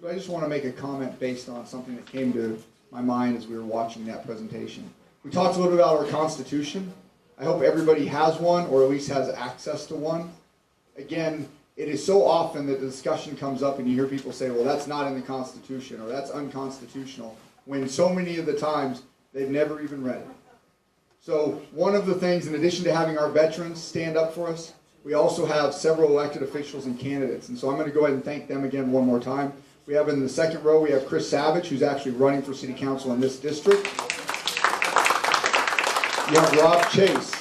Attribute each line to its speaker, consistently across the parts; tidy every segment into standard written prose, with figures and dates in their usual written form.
Speaker 1: but I just want to make a comment based on something that came to my mind as we were watching that presentation. We talked a little bit about our Constitution. I hope everybody has one, or at least has access to one. Again, it is so often that the discussion comes up and you hear people say, well, that's not in the Constitution, or that's unconstitutional, when so many of the times they've never even read it. So one of the things, in addition to having our veterans stand up for us, we also have several elected officials and candidates. And so I'm going to go ahead and thank them again one more time. We have in the second row, we have Chris Savage, who's actually running for city council in this district. You have Rob Chase,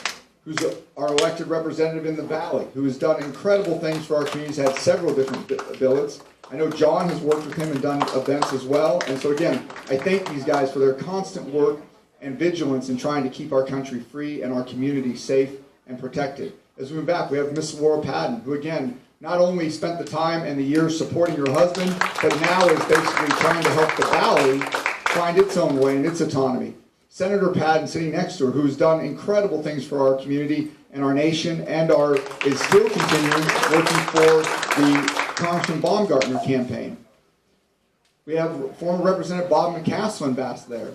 Speaker 1: who's our elected representative in the Valley, who has done incredible things for our communities, had several different billets. I know John has worked with him and done events as well. And so again, I thank these guys for their constant work and vigilance in trying to keep our country free and our community safe and protected. As we move back, we have Miss Laura Patton, who again, not only spent the time and the years supporting her husband, but now is basically trying to help the Valley find its own way and its autonomy. Senator Patton, sitting next to her, who's done incredible things for our community and our nation, and is still continuing working for the Congressman Baumgartner campaign. We have former Representative Bob McCaslin back there.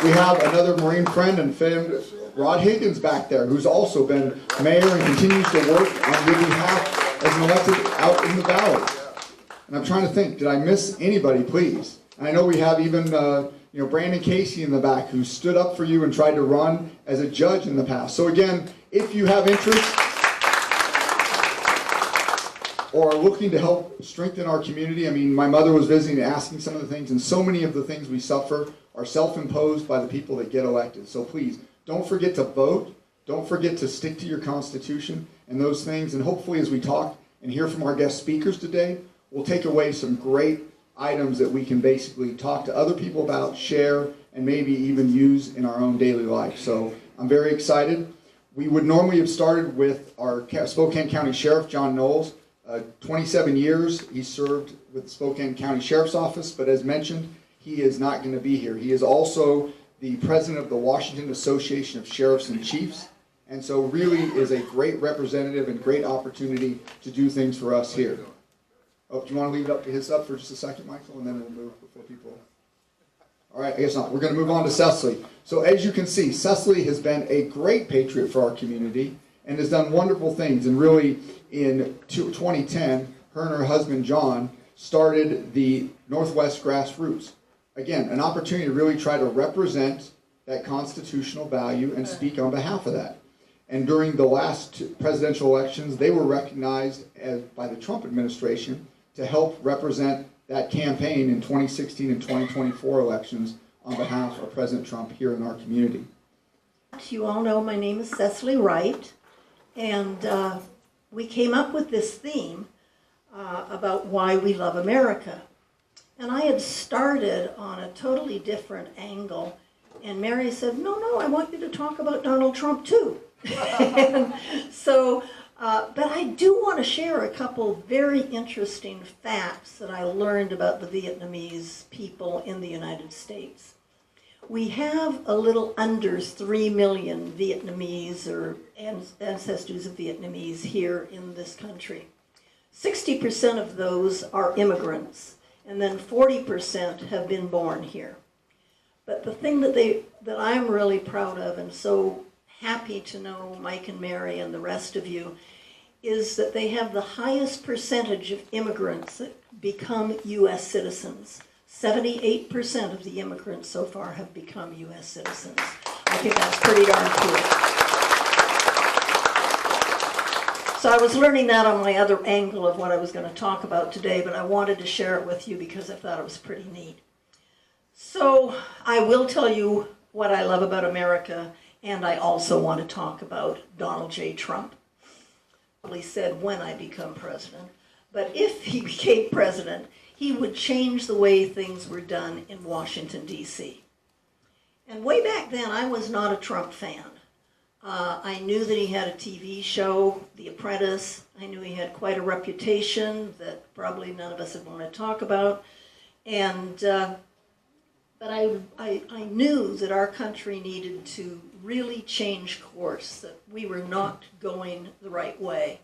Speaker 1: We have another Marine friend and friend, Rod Higgins, back there, who's also been mayor and continues to work on your behalf as an elected out in the Valley. And I'm trying to think, did I miss anybody, please? And I know we have even Brandon Casey in the back, who stood up for you and tried to run as a judge in the past. So again, if you have interest or are looking to help strengthen our community, I mean, my mother was visiting and asking some of the things, and so many of the things we suffer are self-imposed by the people that get elected. So please, don't forget to vote. Don't forget to stick to your Constitution and those things. And hopefully as we talk and hear from our guest speakers today, we'll take away some great items that we can basically talk to other people about, share, and maybe even use in our own daily life. So I'm very excited. We would normally have started with our Spokane County Sheriff, John Knowles. 27 years he served with the Spokane County Sheriff's Office, but as mentioned, he is not going to be here. He is also the president of the Washington Association of Sheriffs and Chiefs, and so really is a great representative and great opportunity to do things for us here. Oh, do you want to leave it up to his up for just a second, Michael, and then we'll move before people... All right, I guess not. We're going to move on to Cecily. So as you can see, Cecily has been a great patriot for our community and has done wonderful things. And really, in 2010, her and her husband, John, started the Northwest Grassroots. Again, an opportunity to really try to represent that constitutional value and speak on behalf of that. And during the last presidential elections, they were recognized by the Trump administration to help represent that campaign in 2016 and 2024 elections on behalf of President Trump here in our community.
Speaker 2: As you all know, my name is Cecily Wright, and we came up with this theme about why we love America. And I had started on a totally different angle, and Mary said, no, I want you to talk about Donald Trump too. And so, but I do want to share a couple very interesting facts that I learned about the Vietnamese people in the United States. We have a little under 3 million Vietnamese or ancestors of Vietnamese here in this country. 60% of those are immigrants, and then 40% have been born here. But the thing that I'm really proud of, and so happy to know Mike and Mary and the rest of you, is that they have the highest percentage of immigrants that become U.S. citizens. 78% of the immigrants so far have become U.S. citizens. I think that's pretty darn cool. So I was learning that on my other angle of what I was going to talk about today, but I wanted to share it with you because I thought it was pretty neat. So I will tell you what I love about America, and I also want to talk about Donald J. Trump. He said when I become president, but if he became president, he would change the way things were done in Washington, D.C. And way back then, I was not a Trump fan. I knew that he had a TV show, The Apprentice. I knew he had quite a reputation that probably none of us would want to talk about. And but I knew that our country needed to really change course, that we were not going the right way.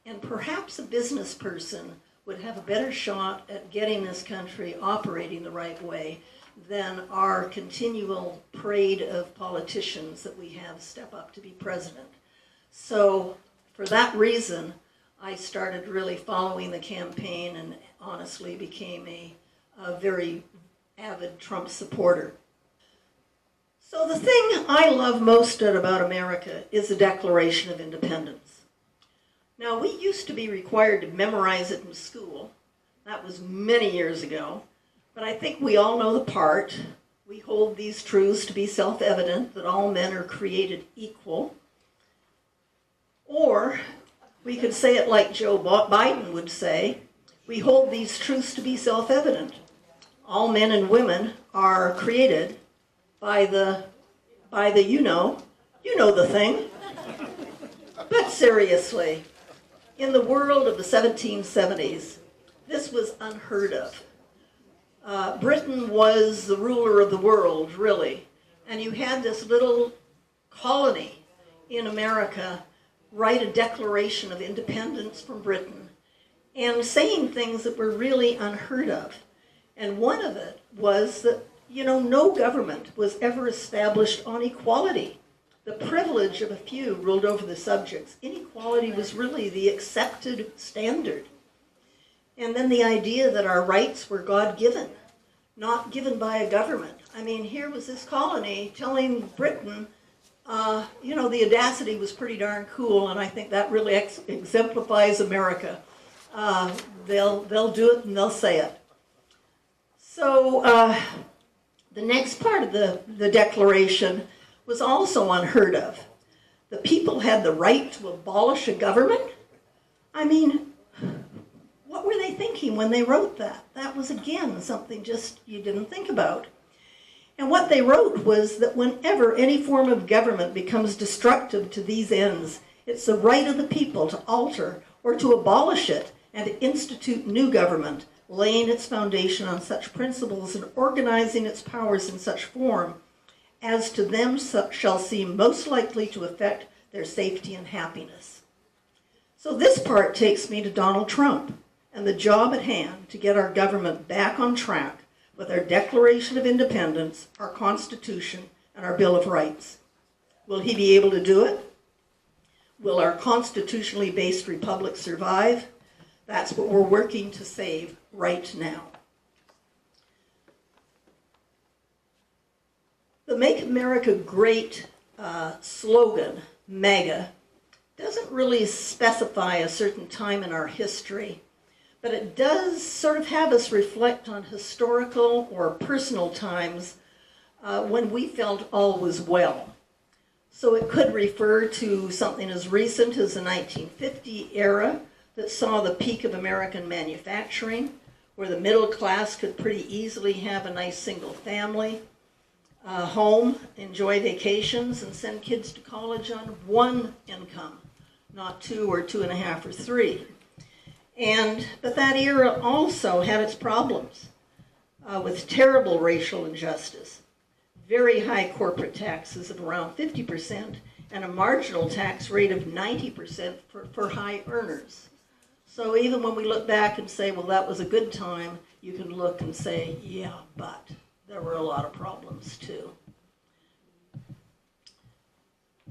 Speaker 2: And perhaps a business person would have a better shot at getting this country operating the right way than our continual parade of politicians that we have step up to be president. So for that reason, I started really following the campaign and honestly became a very avid Trump supporter. So the thing I love most about America is the Declaration of Independence. Now, we used to be required to memorize it in school. That was many years ago. But I think we all know the part. We hold these truths to be self-evident, that all men are created equal. Or we could say it like Joe Biden would say, we hold these truths to be self-evident. All men and women are created by the you know the thing. But seriously, in the world of the 1770s, this was unheard of. Britain was the ruler of the world, really, and you had this little colony in America write a declaration of independence from Britain and saying things that were really unheard of. And one of it was that, no government was ever established on equality. The privilege of a few ruled over the subjects. Inequality was really the accepted standard. And then the idea that our rights were God-given, not given by a government. I mean, here was this colony telling Britain, the audacity was pretty darn cool, and I think that really exemplifies America. They'll do it and they'll say it. So the next part of the Declaration was also unheard of. The people had the right to abolish a government? I mean, what were they thinking when they wrote that? That was, again, something just you didn't think about. And what they wrote was that whenever any form of government becomes destructive to these ends, it's the right of the people to alter or to abolish it and to institute new government, laying its foundation on such principles and organizing its powers in such form as to them shall seem most likely to affect their safety and happiness. So this part takes me to Donald Trump and the job at hand to get our government back on track with our Declaration of Independence, our Constitution, and our Bill of Rights. Will he be able to do it? Will our constitutionally based republic survive? That's what we're working to save right now. The Make America Great slogan, MAGA, doesn't really specify a certain time in our history, but it does sort of have us reflect on historical or personal times when we felt all was well. So it could refer to something as recent as the 1950 era that saw the peak of American manufacturing, where the middle class could pretty easily have a nice single family home, enjoy vacations, and send kids to college on one income, not two or two and a half or three. But that era also had its problems with terrible racial injustice, very high corporate taxes of around 50%, and a marginal tax rate of 90% for high earners. So even when we look back and say, well, that was a good time, you can look and say, yeah, but there were a lot of problems too.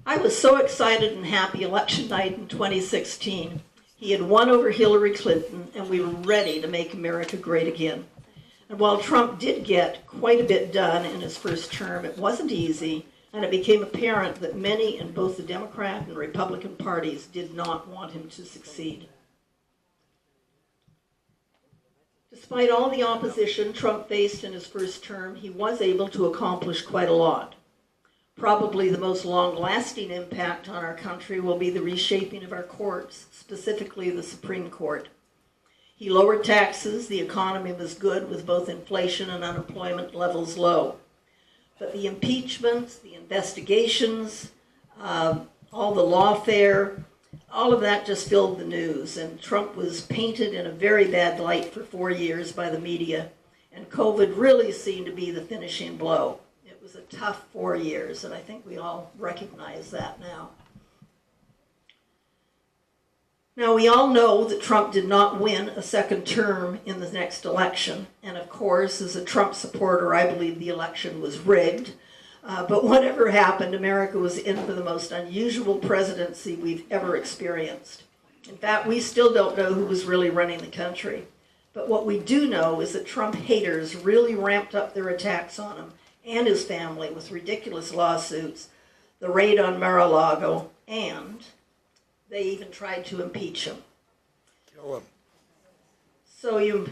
Speaker 2: I was so excited and happy election night in 2016. He had won over Hillary Clinton, and we were ready to make America great again. And while Trump did get quite a bit done in his first term, it wasn't easy, and it became apparent that many in both the Democrat and Republican parties did not want him to succeed. Despite all the opposition Trump faced in his first term, he was able to accomplish quite a lot. Probably the most long-lasting impact on our country will be the reshaping of our courts, specifically the Supreme Court. He lowered taxes, the economy was good with both inflation and unemployment levels low. But the impeachments, the investigations, all the lawfare, all of that just filled the news, and Trump was painted in a very bad light for 4 years by the media, and COVID really seemed to be the finishing blow. It was a tough 4 years, and I think we all recognize that now. Now, we all know that Trump did not win a second term in the next election. And of course, as a Trump supporter, I believe the election was rigged. But whatever happened, America was in for the most unusual presidency we've ever experienced. In fact, we still don't know who was really running the country. But what we do know is that Trump haters really ramped up their attacks on him and his family with ridiculous lawsuits, the raid on Mar-a-Lago, and they even tried to impeach him.
Speaker 3: Kill him.
Speaker 2: So you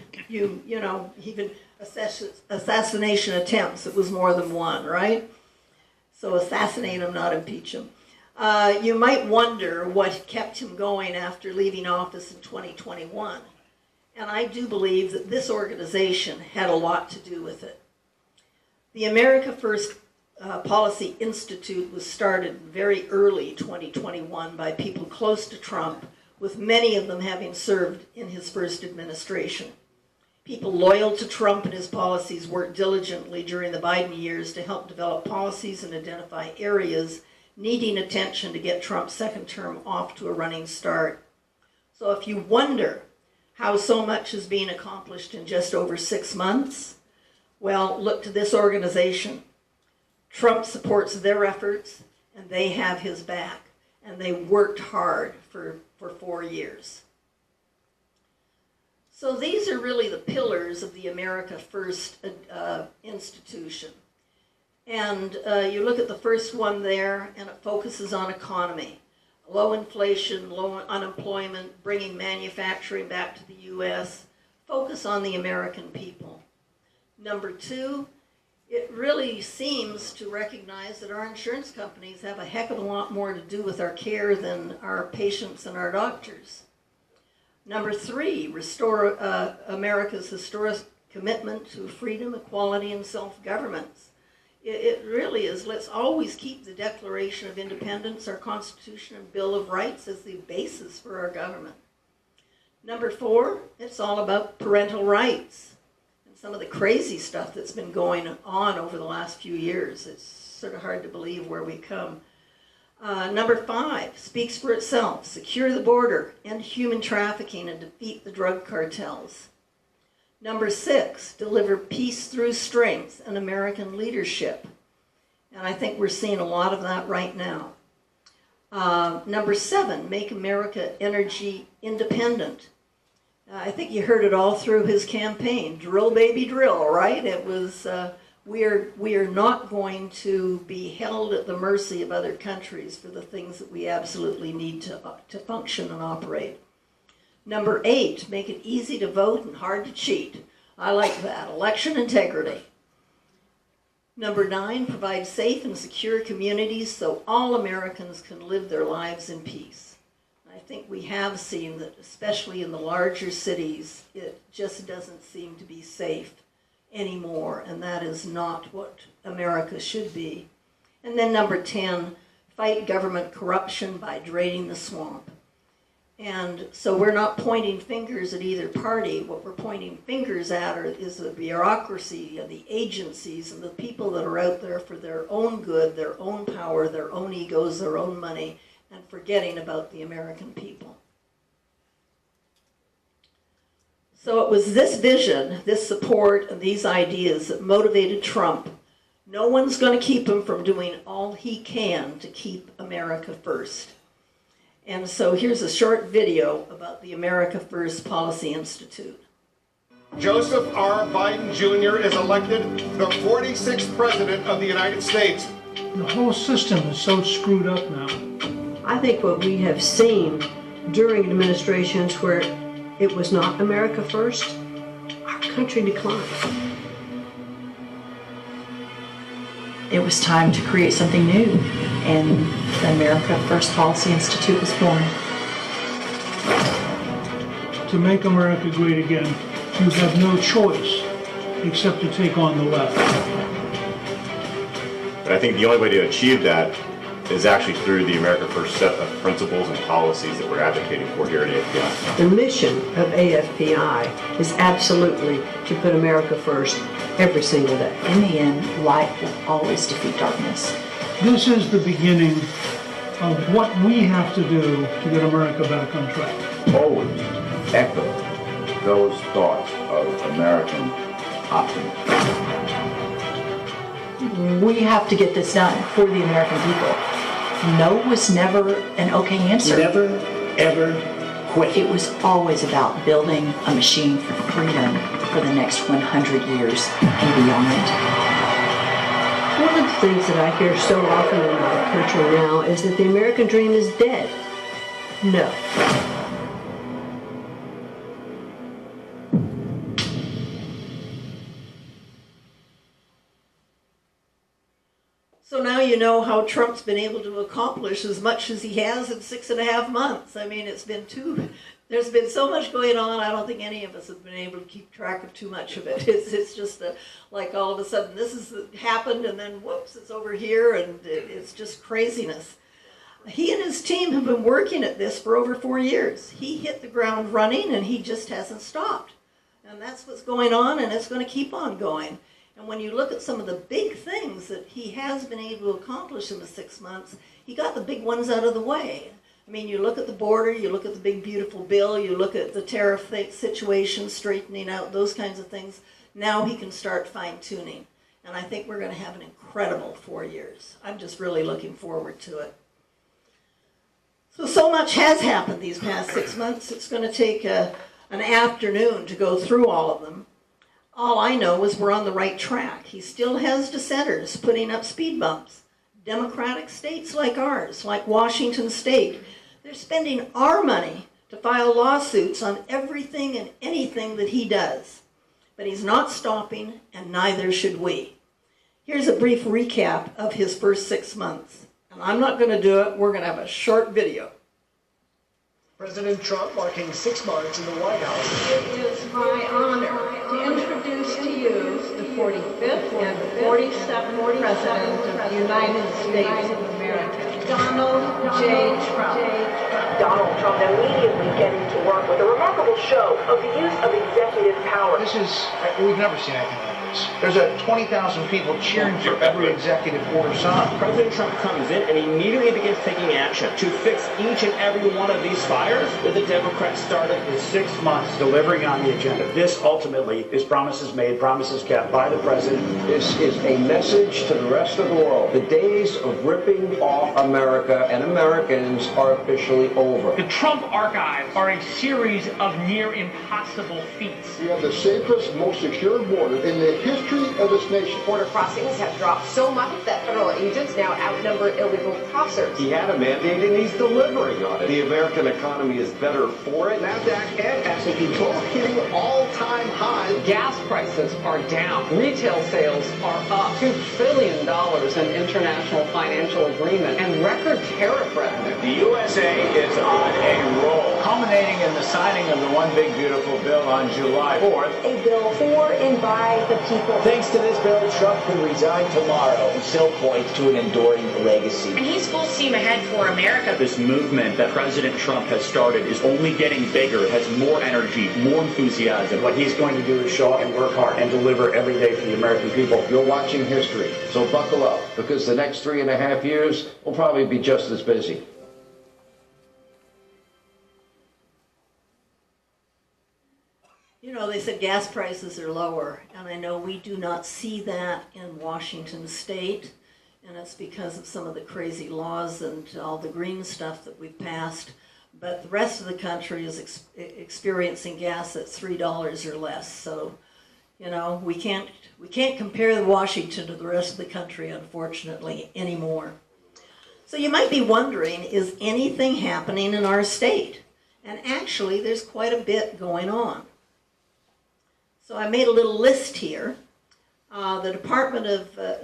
Speaker 2: know, even assassination attempts, it was more than one, right? So assassinate him, not impeach him. You might wonder what kept him going after leaving office in 2021. And I do believe that this organization had a lot to do with it. The America First Policy Institute was started very early 2021 by people close to Trump, with many of them having served in his first administration. People loyal to Trump and his policies worked diligently during the Biden years to help develop policies and identify areas needing attention to get Trump's second term off to a running start. So if you wonder how so much is being accomplished in just over 6 months, well, look to this organization. Trump supports their efforts, and they have his back, and they worked hard for 4 years. So these are really the pillars of the America First institution. And you look at the first one there, and it focuses on economy. Low inflation, low unemployment, bringing manufacturing back to the U.S., focus on the American people. Number 2, it really seems to recognize that our insurance companies have a heck of a lot more to do with our care than our patients and our doctors. Number 3, restore America's historic commitment to freedom, equality, and self-governance. It really is, let's always keep the Declaration of Independence, our Constitution, and Bill of Rights as the basis for our government. Number 4, it's all about parental rights and some of the crazy stuff that's been going on over the last few years. It's sort of hard to believe where we come. Number 5, speaks for itself. Secure the border, end human trafficking, and defeat the drug cartels. Number 6, deliver peace through strength and American leadership. And I think we're seeing a lot of that right now. Number 7, make America energy independent. I think you heard it all through his campaign. Drill, baby, drill, right? It was, we are not going to be held at the mercy of other countries for the things that we absolutely need to function and operate. Number 8, make it easy to vote and hard to cheat. I like that. Election integrity. Number 9, provide safe and secure communities so all Americans can live their lives in peace. I think we have seen that, especially in the larger cities, it just doesn't seem to be safe anymore, and that is not what America should be. And then number 10, fight government corruption by draining the swamp. And so we're not pointing fingers at either party. What we're pointing fingers at is the bureaucracy and the agencies and the people that are out there for their own good, their own power, their own egos, their own money, and forgetting about the American people. So it was this vision, this support, and these ideas that motivated Trump. No one's going to keep him from doing all he can to keep America first. And so here's a short video about the America First Policy Institute.
Speaker 4: Joseph R. Biden Jr. is elected the 46th President of the United States.
Speaker 5: The whole system is so screwed up now.
Speaker 6: I think what we have seen during administrations where it was not America first, our country declined.
Speaker 7: It was time to create something new, and the America First Policy Institute was born.
Speaker 5: To make America great again, you have no choice except to take on the left.
Speaker 8: But I think the only way to achieve that is actually through the America First set of principles and policies that we're advocating for here at AFPI.
Speaker 6: The mission of AFPI is absolutely to put America first every single day.
Speaker 7: In the end, light will always defeat darkness.
Speaker 5: This is the beginning of what we have to do to get America back on track.
Speaker 3: always echo those thoughts of American optimism.
Speaker 7: We have to get this done for the American people. No was never an okay answer.
Speaker 9: Never, ever quit.
Speaker 7: It was always about building a machine for freedom for the next 100 years and beyond.
Speaker 6: One of the things that I hear so often in our country now is that the American dream is dead. No.
Speaker 2: So now you know how Trump's been able to accomplish as much as he has in 6.5 months. I mean, there's been so much going on, I don't think any of us have been able to keep track of too much of it. It's just like all of a sudden this has happened and then whoops, it's over here, and it's just craziness. He and his team have been working at this for over 4 years. He hit the ground running and he just hasn't stopped. And that's what's going on, and it's going to keep on going. And when you look at some of the big things that he has been able to accomplish in the 6 months, he got the big ones out of the way. I mean, you look at the border, you look at the big beautiful bill, you look at the tariff situation, straightening out, those kinds of things. Now he can start fine-tuning. And I think we're going to have an incredible 4 years. I'm just really looking forward to it. So much has happened these past 6 months. It's going to take an afternoon to go through all of them. All I know is we're on the right track. He still has dissenters putting up speed bumps. Democratic states like ours, like Washington State, they're spending our money to file lawsuits on everything and anything that he does. But he's not stopping, and neither should we. Here's a brief recap of his first 6 months. And I'm not going to do it. We're going to have a short video.
Speaker 10: President Trump marking 6 months in the White House.
Speaker 2: It is my honor to introduce to you the 45th and 47th President of the United States of America, Donald J. Trump.
Speaker 11: Donald Trump immediately getting to work with a remarkable show of the use of executive power.
Speaker 10: We've never seen anything like this. There's 20,000 people cheering for every executive order signed.
Speaker 12: President Trump comes in and immediately begins taking action to fix each and every one of these fires that the Democrats started.
Speaker 9: In 6 months, delivering on the agenda. This ultimately is promises made, promises kept by the president.
Speaker 13: This is a message to the rest of the world. The days of ripping off America and Americans are officially over.
Speaker 14: The Trump archives are a series of near impossible feats.
Speaker 15: We have the safest, most secure border in the history of this nation.
Speaker 16: Border crossings have dropped so much that federal agents now outnumber illegal crossers.
Speaker 13: He had a mandate and he's delivering on it. The American economy is better for it.
Speaker 10: NASDAQ and S&P both hitting all-time highs.
Speaker 16: Gas prices are down. Retail sales are up. $2 trillion in international financial agreement and record tariff revenue.
Speaker 12: The USA is on a roll.
Speaker 9: Culminating in the signing of the One Big Beautiful Bill on July 4th.
Speaker 11: A bill for and by the people.
Speaker 9: Thanks to this bill, Trump can resign tomorrow and still point to an enduring legacy.
Speaker 16: And he's full steam ahead for America.
Speaker 14: This movement that President Trump has started is only getting bigger. It has more energy, more enthusiasm.
Speaker 9: What he's going to do is show up and work hard and deliver every day for the American people.
Speaker 15: You're watching history, so buckle up, because the next 3.5 years will probably be just as busy.
Speaker 2: You know, they said gas prices are lower, and I know we do not see that in Washington State, and it's because of some of the crazy laws and all the green stuff that we've passed. But the rest of the country is experiencing gas at $3 or less. So, you know, we can't compare Washington to the rest of the country, unfortunately, anymore. So you might be wondering, is anything happening in our state? And actually, there's quite a bit going on. So I made a little list here. The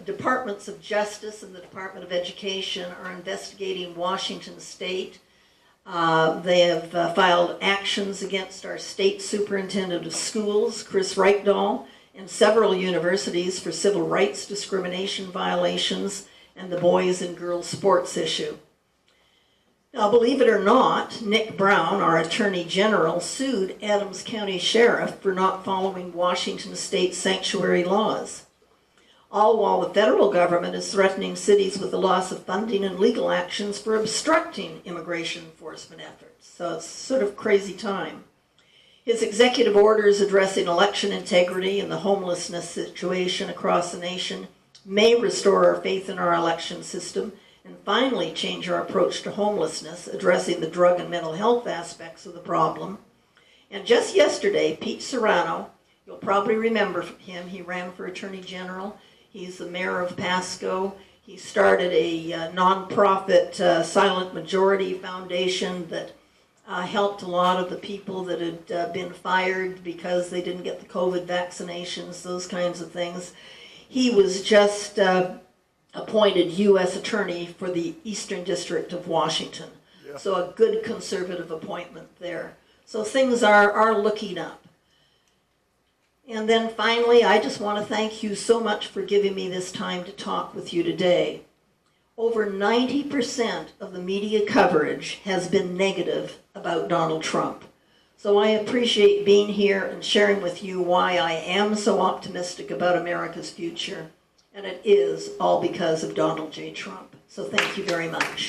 Speaker 2: Departments of Justice and the Department of Education are investigating Washington State. They have filed actions against our state superintendent of schools, Chris Reichdahl, and several universities for civil rights discrimination violations and the boys and girls sports issue. Now, believe it or not, Nick Brown, our Attorney General, sued Adams County Sheriff for not following Washington State sanctuary laws. all while the federal government is threatening cities with the loss of funding and legal actions for obstructing immigration enforcement efforts. So it's sort of crazy time. His executive orders addressing election integrity and the homelessness situation across the nation may restore our faith in our election system and finally change our approach to homelessness, addressing the drug and mental health aspects of the problem. And just yesterday, Pete Serrano, you'll probably remember him, he ran for Attorney General. He's the mayor of Pasco. He started a nonprofit Silent Majority Foundation that helped a lot of the people that had been fired because they didn't get the COVID vaccinations, those kinds of things. He was just appointed U.S. Attorney for the Eastern District of Washington. Yeah. So a good conservative appointment there. So things are looking up. And then finally, I just want to thank you so much for giving me this time to talk with you today. Over 90% of the media coverage has been negative about Donald Trump. So I appreciate being here and sharing with you why I am so optimistic about America's future. And it is all because of Donald J. Trump. So thank you very much.